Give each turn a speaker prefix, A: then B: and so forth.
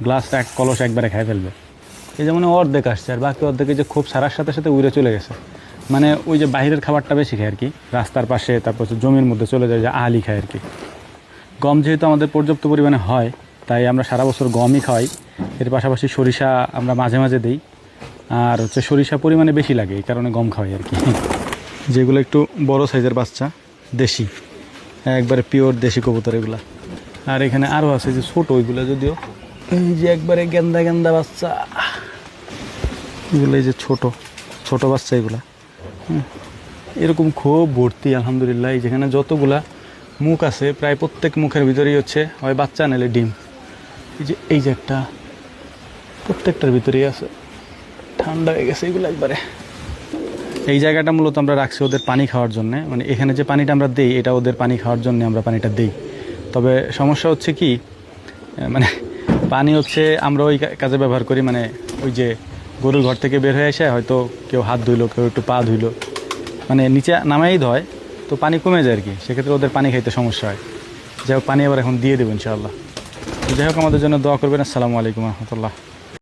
A: গ্লাসটা এক কলস একবারে খাই ফেলবে। এই যেমন অর্ধেক আসছে, আর বাকি অর্ধেকে যে খুব সারার সাথে সাথে উড়ে চলে গেছে। মানে ওই যে বাইরের খাবারটা বেশি খায় আর কি, রাস্তার পাশে, তারপর জমির মধ্যে চলে যায়, যে আলি খায় আর কি। গম যেহেতু আমাদের পর্যাপ্ত পরিমাণে হয়, তাই আমরা সারা বছর গমই খাওয়াই। এর পাশাপাশি সরিষা আমরা মাঝে মাঝে দিই, আর হচ্ছে সরিষা পরিমাণে বেশি লাগে, এই কারণে গম খাওয়াই আর কি। যেগুলো একটু বড় সাইজের বাচ্চা, দেশি, একবারে পিওর দেশি কবুতর এগুলা। আর এখানে আরও আছে যে ছোটো, ওইগুলো যদিও এই যে একবারে গেন্দা গেন্দা বাচ্চা, এগুলো এই যে ছোট ছোট বাচ্চা এগুলা। এরকম খুব ভর্তি আলহামদুলিল্লাহ। এই যেখানে যতগুলা মুখ আছে, প্রায় প্রত্যেক মুখের ভিতরেই হচ্ছে হয় বাচ্চা নাহলে ডিম। এই যে একটা, প্রত্যেকটার ভিতরেই আছে। ঠান্ডা হয়ে গেছে এগুলো একবারে। এই জায়গাটা মূলত আমরা রাখছি ওদের পানি খাওয়ার জন্য। মানে এখানে যে পানিটা আমরা দিই, এটা ওদের পানি খাওয়ার জন্য আমরা পানিটা দিই। তবে সমস্যা হচ্ছে কি, মানে পানি হচ্ছে আমরা ওই কাজে ব্যবহার করি, মানে ওই যে গরুর ঘর থেকে বের হয়ে এসে হয়তো কেউ হাত ধুইলো, কেউ একটু পা ধুইলো, মানে নিচে নামাই ধয়, তো পানি কমে যায় আর কি। সেক্ষেত্রে ওদের পানি খাইতে সমস্যা হয়। যাই হোক, পানি আবার এখন দিয়ে দেবো ইনশাআল্লাহ। যাই হোক, আমাদের জন্য দোয়া করবেন। আসসালামু আলাইকুম রহমতুল্লাহ।